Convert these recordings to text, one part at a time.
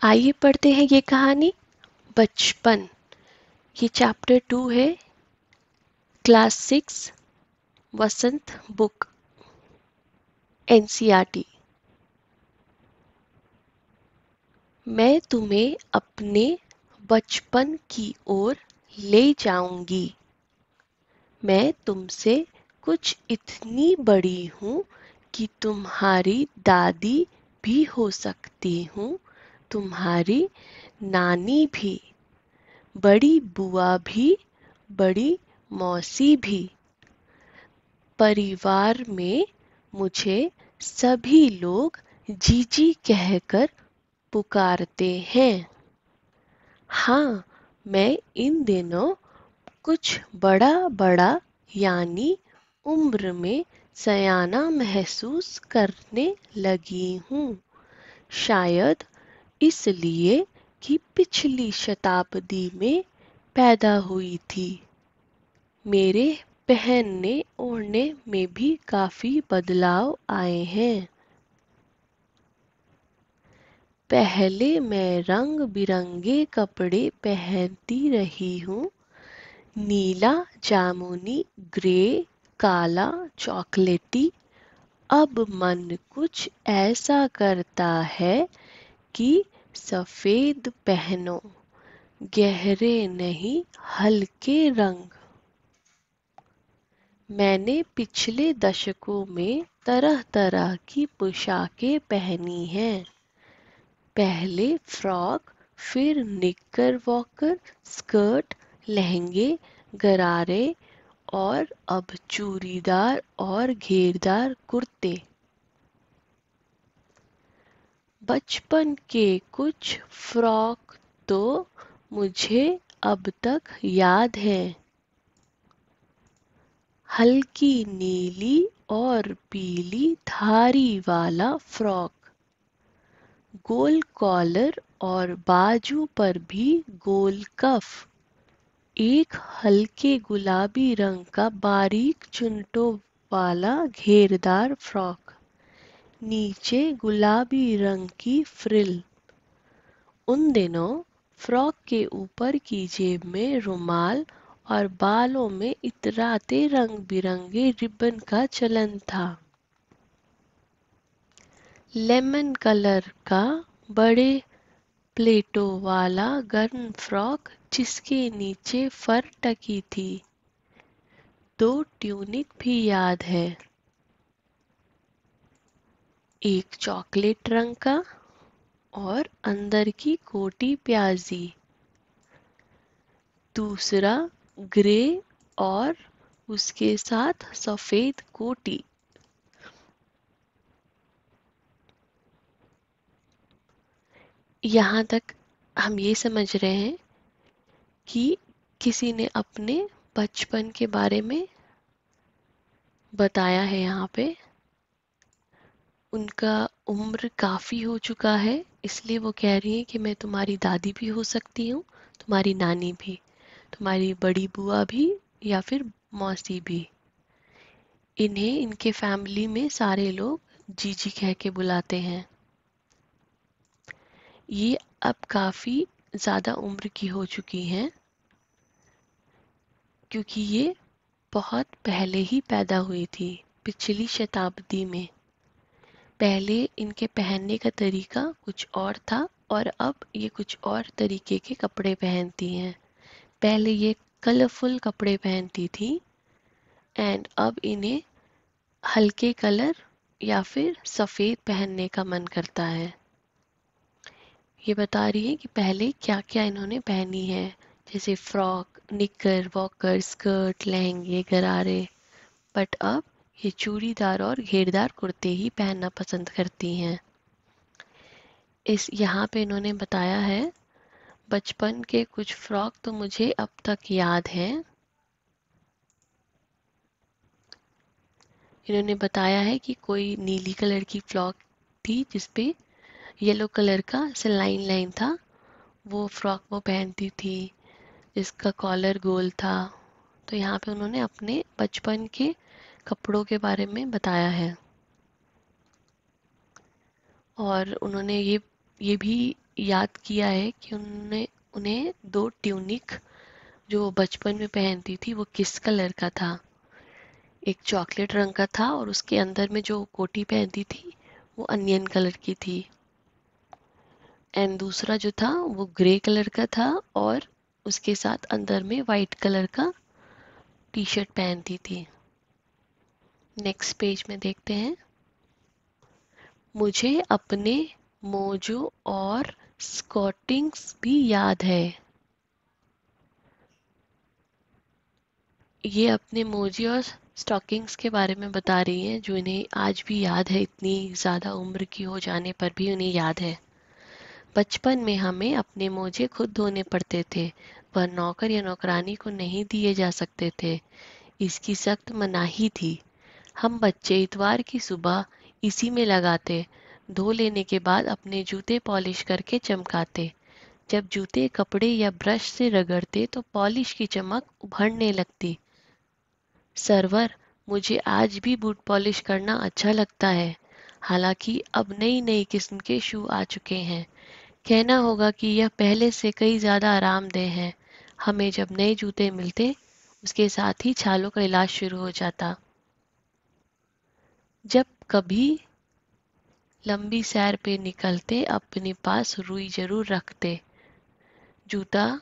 आइए पढ़ते हैं ये कहानी बचपन। ये चैप्टर 2 है, क्लास 6, वसंत बुक, एनसीईआरटी। मैं तुम्हें अपने बचपन की ओर ले जाऊंगी। मैं तुमसे कुछ इतनी बड़ी हूँ कि तुम्हारी दादी भी हो सकती हूँ, तुम्हारी नानी भी, बड़ी बुआ भी, बड़ी मौसी भी। परिवार में मुझे सभी लोग जीजी कहकर पुकारते हैं। हाँ, मैं इन दिनों कुछ बड़ा बड़ा यानी उम्र में सयाना महसूस करने लगी हूँ। शायद इसलिए कि पिछली शताब्दी में पैदा हुई थी। मेरे पहनने ओढ़ने में भी काफी बदलाव आए हैं। पहले मैं रंग बिरंगे कपड़े पहनती रही हूँ, नीला, जामुनी, ग्रे, काला, चॉकलेटी। अब मन कुछ ऐसा करता है कि सफेद पहनो, गहरे नहीं, हल्के रंग। मैंने पिछले दशकों में तरह तरह की पोशाकें पहनी हैं। पहले फ्रॉक, फिर निक्करवॉकर, स्कर्ट, लहंगे, गरारे और अब चूड़ीदार और घेरदार कुर्ते। बचपन के कुछ फ्रॉक तो मुझे अब तक याद हैं। हल्की नीली और पीली धारी वाला फ्रॉक, गोल कॉलर और बाजू पर भी गोल कफ। एक हल्के गुलाबी रंग का बारीक चुनटों वाला घेरदार फ्रॉक, नीचे गुलाबी रंग की फ्रिल। उन दिनों फ्रॉक के ऊपर की जेब में रुमाल और बालों में इतराते रंग बिरंगे रिबन का चलन था। लेमन कलर का बड़े प्लेटों वाला गर्म फ्रॉक जिसके नीचे फर टकी थी। दो ट्यूनिक भी याद है, एक चॉकलेट रंग का और अंदर की कोटी प्याजी, दूसरा ग्रे और उसके साथ सफेद कोटी। यहाँ तक हम ये समझ रहे हैं कि किसी ने अपने बचपन के बारे में बताया है। यहाँ पे उनका उम्र काफ़ी हो चुका है, इसलिए वो कह रही हैं कि मैं तुम्हारी दादी भी हो सकती हूँ, तुम्हारी नानी भी, तुम्हारी बड़ी बुआ भी या फिर मौसी भी। इन्हें इनके फैमिली में सारे लोग जीजी कह के बुलाते हैं। ये अब काफ़ी ज़्यादा उम्र की हो चुकी हैं क्योंकि ये बहुत पहले ही पैदा हुई थी, पिछली शताब्दी में। पहले इनके पहनने का तरीका कुछ और था और अब ये कुछ और तरीके के कपड़े पहनती हैं। पहले ये कलरफुल कपड़े पहनती थी एंड अब इन्हें हल्के कलर या फिर सफ़ेद पहनने का मन करता है। ये बता रही है कि पहले क्या क्या इन्होंने पहनी है, जैसे फ्रॉक, निकर, वॉकर, स्कर्ट, लहंगे, गरारे। बट अब ये चूड़ीदार और घेरदार कुर्ते ही पहनना पसंद करती हैं। इस यहाँ पे इन्होंने बताया है, बचपन के कुछ फ्रॉक तो मुझे अब तक याद हैं। इन्होंने बताया है कि कोई नीली कलर की फ्रॉक थी जिसपे येलो कलर का ऐसे लाइन लाइन था, वो फ्रॉक वो पहनती थी, जिसका कॉलर गोल था। तो यहाँ पे उन्होंने अपने बचपन के कपड़ों के बारे में बताया है। और उन्होंने ये भी याद किया है कि उन्होंने उन्हें दो ट्यूनिक जो वो बचपन में पहनती थी वो किस कलर का था। एक चॉकलेट रंग का था और उसके अंदर में जो कोटी पहनती थी वो अनियन कलर की थी। एंड दूसरा जो था वो ग्रे कलर का था और उसके साथ अंदर में वाइट कलर का टी शर्ट पहनती थी। नेक्स्ट पेज में देखते हैं। मुझे अपने मोजो और स्कॉटिंग्स भी याद है। ये अपने मोजे और स्टॉकिंग्स के बारे में बता रही हैं जो इन्हें आज भी याद है, इतनी ज़्यादा उम्र की हो जाने पर भी उन्हें याद है। बचपन में हमें अपने मोजे खुद धोने पड़ते थे, वह नौकर या नौकरानी को नहीं दिए जा सकते थे। इसकी सख्त मनाही थी। हम बच्चे इतवार की सुबह इसी में लगाते, धो लेने के बाद अपने जूते पॉलिश करके चमकाते। जब जूते कपड़े या ब्रश से रगड़ते तो पॉलिश की चमक उभरने लगती। सरवर, मुझे आज भी बूट पॉलिश करना अच्छा लगता है, हालांकि अब नई नई किस्म के शू आ चुके हैं। कहना होगा कि यह पहले से कई ज़्यादा आरामदेह हैं। हमें जब नए जूते मिलते उसके साथ ही छालों का इलाज शुरू हो जाता। जब कभी लंबी सैर पे निकलते अपने पास रुई जरूर रखते। जूता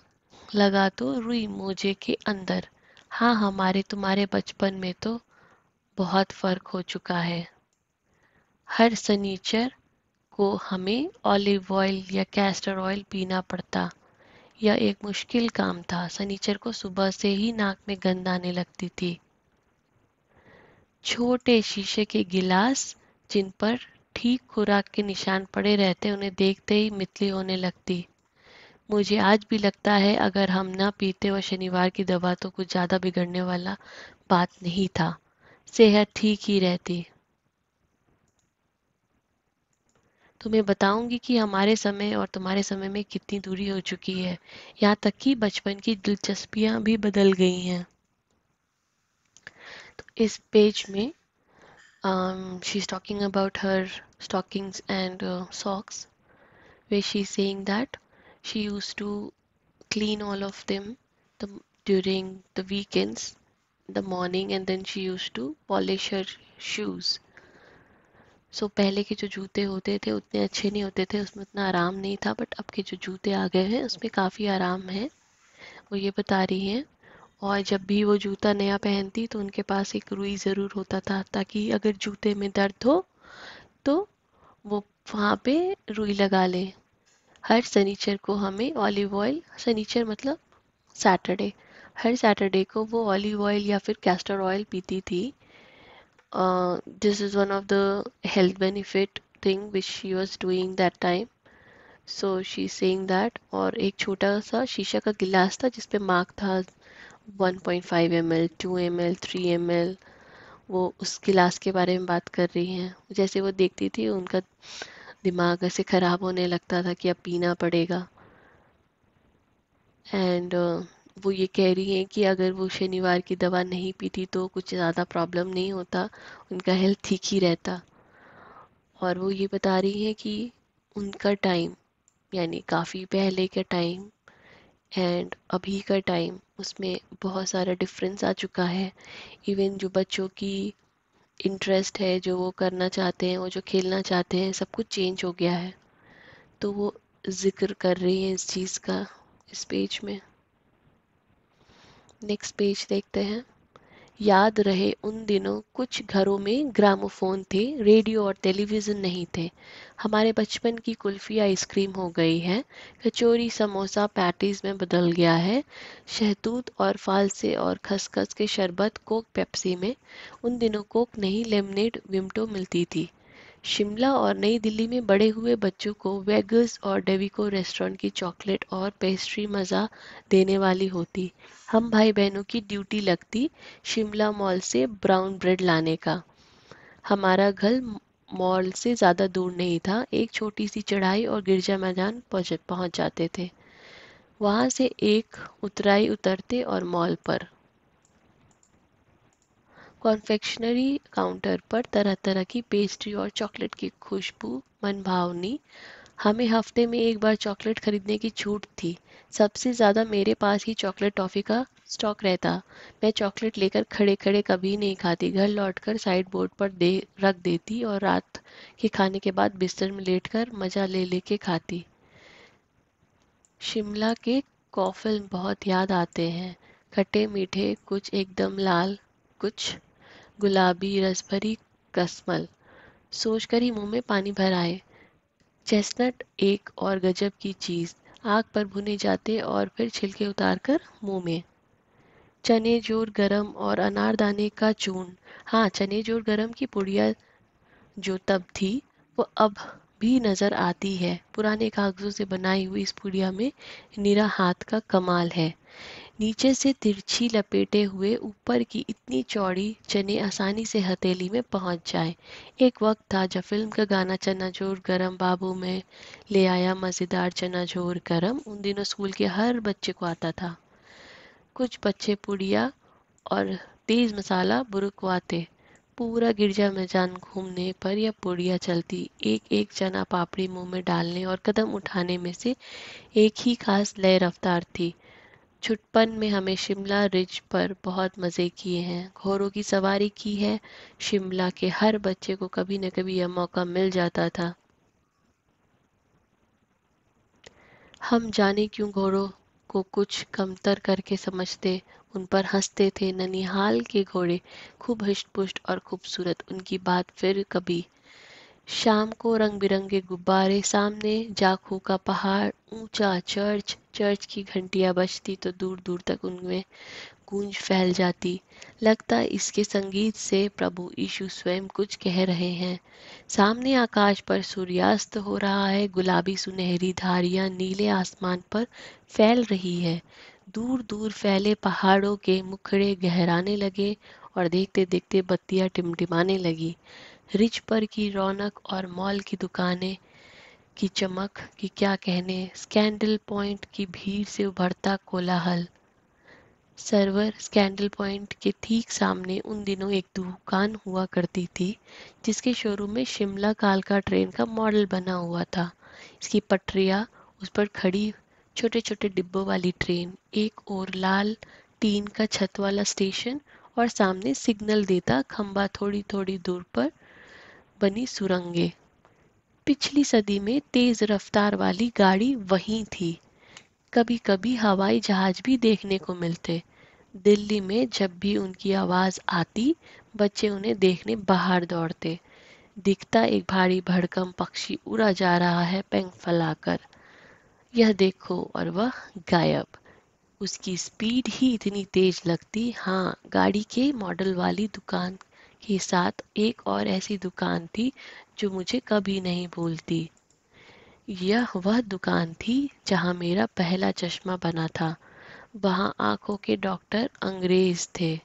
लगा तो रुई मोजे के अंदर। हाँ, हमारे तुम्हारे बचपन में तो बहुत फर्क हो चुका है। हर सनीचर को हमें ऑलिव ऑयल या कैस्टर ऑयल पीना पड़ता। यह एक मुश्किल काम था। सनीचर को सुबह से ही नाक में गंध आने लगती थी। छोटे शीशे के गिलास जिन पर ठीक खुराक के निशान पड़े रहते उन्हें देखते ही मितली होने लगती। मुझे आज भी लगता है अगर हम ना पीते और शनिवार की दवा तो कुछ ज्यादा बिगड़ने वाला बात नहीं था। सेहत ठीक ही रहती। तुम्हें बताऊंगी कि हमारे समय और तुम्हारे समय में कितनी दूरी हो चुकी है। यहाँ तक कि बचपन की दिलचस्पियां भी बदल गई हैं। तो इस पेज में she is talking about her stockings and socks, where she's saying that she used to clean all of them the, during the weekends, the morning, and then she used to polish her shoes. सो पहले के जो जूते होते थे उतने अच्छे नहीं होते थे, उसमें उतना आराम नहीं था, बट अब के जो जूते आ गए हैं उसमें काफ़ी आराम है, वो ये बता रही हैं। और जब भी वो जूता नया पहनती तो उनके पास एक रुई ज़रूर होता था ताकि अगर जूते में दर्द हो तो वो वहाँ पे रुई लगा ले। हर शनिचर को हमें ऑलिव ऑयल, शनिचर मतलब सैटरडे, हर सैटरडे को वो ऑलिव ऑयल या फिर कैस्टर ऑयल पीती थी। This is one of the health benefit thing which she was doing that time. So she's saying that। और एक छोटा सा शीशा का गिलास था जिसपे मार्क था 1.5 ml, 2 ml, 3 ml। वो उस गिलास के बारे में बात कर रही हैं। जैसे वो देखती थी उनका दिमाग ऐसे खराब होने लगता था कि अब पीना पड़ेगा। एंड वो ये कह रही हैं कि अगर वो शनिवार की दवा नहीं पीती तो कुछ ज़्यादा प्रॉब्लम नहीं होता, उनका हेल्थ ठीक ही रहता। और वो ये बता रही हैं कि उनका टाइम, यानी काफ़ी पहले का टाइम एंड अभी का टाइम, उसमें बहुत सारा डिफरेंस आ चुका है। इवन जो बच्चों की इंटरेस्ट है, जो वो करना चाहते हैं, वो जो खेलना चाहते हैं, सब कुछ चेंज हो गया है। तो वो जिक्र कर रही हैं इस चीज़ का इस पेज में। नेक्स्ट पेज देखते हैं। याद रहे उन दिनों कुछ घरों में ग्रामोफोन थे, रेडियो और टेलीविज़न नहीं थे। हमारे बचपन की कुल्फी आइसक्रीम हो गई है, कचौरी समोसा पैटीज में बदल गया है, शहतूत और फालसे और खसखस के शरबत कोक पेप्सी में। उन दिनों कोक नहीं, लेमनेड विमटो मिलती थी। शिमला और नई दिल्ली में बड़े हुए बच्चों को वेगस और डेविको रेस्टोरेंट की चॉकलेट और पेस्ट्री मज़ा देने वाली होती। हम भाई बहनों की ड्यूटी लगती शिमला मॉल से ब्राउन ब्रेड लाने का। हमारा घर मॉल से ज़्यादा दूर नहीं था, एक छोटी सी चढ़ाई और गिरजा मैदान पहुंच जाते थे। वहां से एक उतराई उतरते और मॉल पर कॉन्फेक्शनरी काउंटर पर तरह तरह की पेस्ट्री और चॉकलेट की खुशबू मन भावनी हमें हफ्ते में एक बार चॉकलेट खरीदने की छूट थी। सबसे ज़्यादा मेरे पास ही चॉकलेट टॉफ़ी का स्टॉक रहता। मैं चॉकलेट लेकर खड़े खड़े कभी नहीं खाती, घर लौटकर साइड बोर्ड पर दे रख देती और रात के खाने के बाद बिस्तर में लेटकर मज़ा ले लेके खाती। शिमला के कॉफल बहुत याद आते हैं, खट्टे मीठे, कुछ एकदम लाल, कुछ गुलाबी रस भरी कस्मल। सोचकर ही मुंह में पानी भर आए। चेस्टनट एक और गजब की चीज, आग पर भुने जाते और फिर छिलके उतारकर मुंह में। चने जोर गरम और अनारदाने का चूर्ण। हाँ, चने जोर गरम की पुड़िया जो तब थी वो अब भी नजर आती है। पुराने कागजों से बनाई हुई इस पुड़िया में निरा हाथ का कमाल है। नीचे से तिरछी लपेटे हुए, ऊपर की इतनी चौड़ी, चने आसानी से हथेली में पहुंच जाए। एक वक्त था जब फिल्म का गाना चना जोर गरम बाबू में ले आया मजेदार चना जोर गरम उन दिनों स्कूल के हर बच्चे को आता था। कुछ बच्चे पुड़िया और तेज मसाला बुरुकवाते। पूरा गिरजा मैदान घूमने पर यह पुड़िया चलती, एक एक चना पापड़ी मुंह में डालने और कदम उठाने में से एक ही खास लय रफ्तार थी। छुटपन में हमें शिमला रिज पर बहुत मज़े किए हैं, घोड़ों की सवारी की है। शिमला के हर बच्चे को कभी न कभी यह मौका मिल जाता था। हम जाने क्यों घोड़ों को कुछ कमतर करके समझते, उन पर हंसते थे। ननिहाल के घोड़े खूब हृष्ट-पुष्ट और खूबसूरत, उनकी बात फिर कभी। शाम को रंग बिरंगे गुब्बारे, सामने जाखू का पहाड़, ऊंचा चर्च, चर्च की घंटियां बजती तो दूर दूर तक उनमें गूंज फैल जाती। लगता इसके संगीत से प्रभु यीशु स्वयं कुछ कह रहे हैं। सामने आकाश पर सूर्यास्त हो रहा है, गुलाबी सुनहरी धारियां नीले आसमान पर फैल रही है। दूर दूर फैले पहाड़ों के मुखड़े गहराने लगे और देखते देखते बत्तियां टिमटिमाने लगी। रिज पर की रौनक और मॉल की दुकानें की चमक की क्या कहने, स्कैंडल पॉइंट की भीड़ से उभरता कोलाहल। सर्वर स्कैंडल पॉइंट के ठीक सामने उन दिनों एक दुकान हुआ करती थी जिसके शोरूम में शिमला कालका ट्रेन का मॉडल बना हुआ था। इसकी पटरियां, उस पर खड़ी छोटे छोटे डिब्बों वाली ट्रेन, एक और लाल टीन का छत वाला स्टेशन और सामने सिग्नल देता खंबा, थोड़ी थोड़ी दूर पर बनी सुरंगें। पिछली सदी में तेज रफ्तार वाली गाड़ी वहीं थी। कभी कभी हवाई जहाज भी देखने को मिलते। दिल्ली में जब भी उनकी आवाज आती, बच्चे उन्हें देखने बाहर दौड़ते। दिखता एक भारी भड़कम पक्षी उड़ा जा रहा है पंख फैलाकर, यह देखो, और वह गायब। उसकी स्पीड ही इतनी तेज लगती। हाँ, गाड़ी के मॉडल वाली दुकान के साथ एक और ऐसी दुकान थी जो मुझे कभी नहीं भूलती। यह वह दुकान थी जहाँ मेरा पहला चश्मा बना था। वहाँ आंखों के डॉक्टर अंग्रेज थे।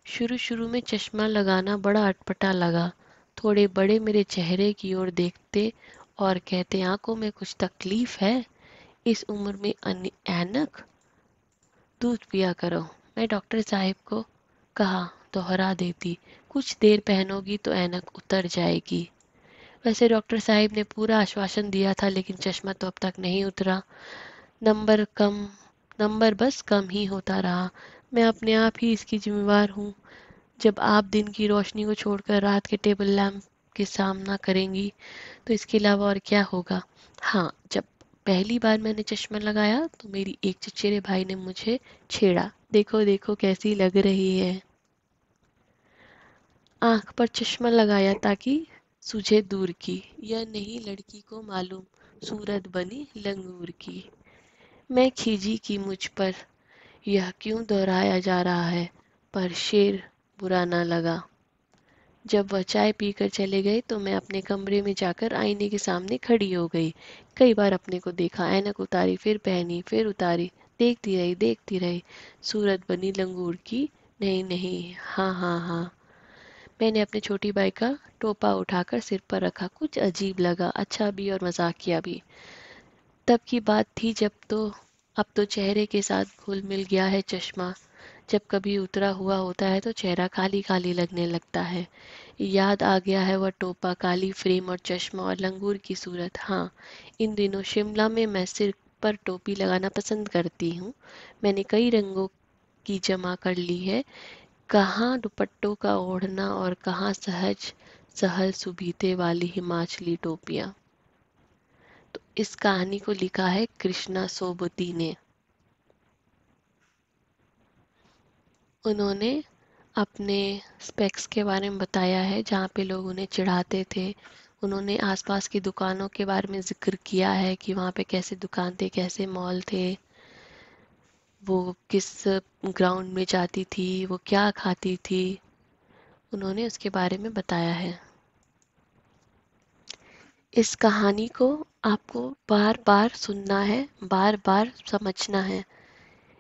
शुरू शुरू में चश्मा लगाना बड़ा अटपटा लगा। थोड़े बड़े मेरे चेहरे की ओर देखते और कहते, आंखों में कुछ तकलीफ है, इस उम्र में ऐनक। दूध पिया करो, मैं डॉक्टर साहब को कहा। दोहरा देती, कुछ देर पहनोगी तो ऐनक उतर जाएगी। वैसे डॉक्टर साहब ने पूरा आश्वासन दिया था, लेकिन चश्मा तो अब तक नहीं उतरा। नंबर कम नंबर बस कम ही होता रहा। मैं अपने आप ही इसकी जिम्मेवार हूँ। जब आप दिन की रोशनी को छोड़कर रात के टेबल लैंप के सामना करेंगी तो इसके अलावा और क्या होगा। हाँ, जब पहली बार मैंने चश्मा लगाया तो मेरी एक चचेरे भाई ने मुझे छेड़ा, देखो देखो कैसी लग रही है। आंख पर चश्मा लगाया ताकि सूझे दूर की, यह नहीं लड़की को मालूम सूरत बनी लंगूर की। मैं खीजी कि मुझ पर यह क्यों दोहराया जा रहा है, पर शेर बुरा ना लगा। जब वह चाय पीकर चले गए तो मैं अपने कमरे में जाकर आईने के सामने खड़ी हो गई। कई बार अपने को देखा, ऐनक उतारी, फिर पहनी, फिर उतारी, देखती रही। सूरत बनी लंगूर की। नहीं नहीं, हाँ हाँ हाँ। मैंने अपने छोटी बाई का टोपा उठाकर सिर पर रखा। कुछ अजीब लगा, अच्छा भी और मजाकिया भी। तब की बात थी, जब तो अब तो चेहरे के साथ घुल मिल गया है चश्मा। जब कभी उतरा हुआ होता है तो चेहरा काली काली लगने लगता है। याद आ गया है वह टोपा, काली फ्रेम और चश्मा और लंगूर की सूरत। हाँ, इन दिनों शिमला में मैं सिर पर टोपी लगाना पसंद करती हूँ। मैंने कई रंगों की जमा कर ली है, कहाँ दुपट्टों का ओढ़ना और कहाँ सहज सहल सुबीते वाली हिमाचली टोपियाँ। तो इस कहानी को लिखा है कृष्णा सोबती ने। उन्होंने अपने स्पेक्स के बारे में बताया है जहाँ पे लोग उन्हें चिढ़ाते थे। उन्होंने आसपास की दुकानों के बारे में जिक्र किया है कि वहाँ पे कैसे दुकान थे, कैसे मॉल थे, वो किस ग्राउंड में जाती थी, वो क्या खाती थी। उन्होंने उसके बारे में बताया है। इस कहानी को आपको बार बार सुनना है, बार बार समझना है।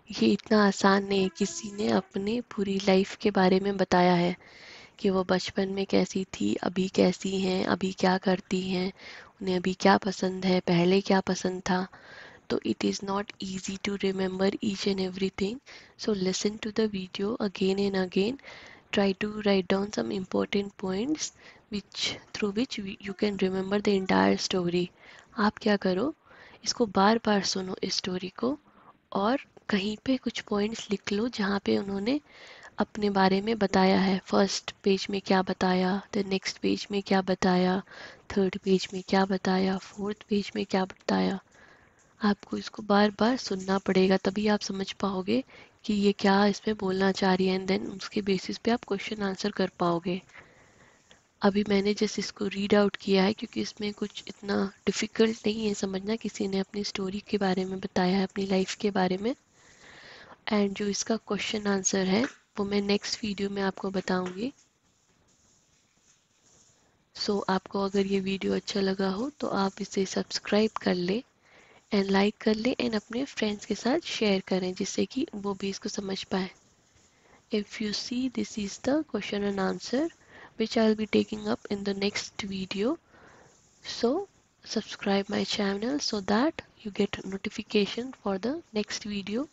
ये इतना आसान नहीं। किसी ने अपनी पूरी लाइफ के बारे में बताया है कि वो बचपन में कैसी थी, अभी कैसी हैं, अभी क्या करती हैं, उन्हें अभी क्या पसंद है, पहले क्या पसंद था। तो it is not easy to remember each and everything. So listen to the video again and again. Try to write down some important points through which you can remember the entire story. आप क्या करो, इसको बार बार सुनो इस story को, और कहीं पे कुछ पॉइंट्स लिख लो जहाँ पे उन्होंने अपने बारे में बताया है। फर्स्ट पेज में क्या बताया, देन नेक्स्ट पेज में क्या बताया, थर्ड पेज में क्या बताया, फोर्थ पेज में क्या बताया। आपको इसको बार बार सुनना पड़ेगा, तभी आप समझ पाओगे कि ये क्या इसमें बोलना चाह रही है, एंड देन उसके बेसिस पे आप क्वेश्चन आंसर कर पाओगे। अभी मैंने जैसे इसको रीड आउट किया है क्योंकि इसमें कुछ इतना डिफ़िकल्ट नहीं है समझना। किसी ने अपनी स्टोरी के बारे में बताया है, अपनी लाइफ के बारे में, एंड जो इसका क्वेश्चन आंसर है वो मैं नेक्स्ट वीडियो में आपको बताऊंगी। सो आपको अगर ये वीडियो अच्छा लगा हो तो आप इसे सब्सक्राइब कर ले एंड लाइक कर ले एंड अपने फ्रेंड्स के साथ शेयर करें जिससे कि वो भी इसको समझ पाए। If you see, this is the question and answer which I'll be taking up in the next video. So subscribe my channel so that you get notification for the next video.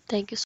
Thank you so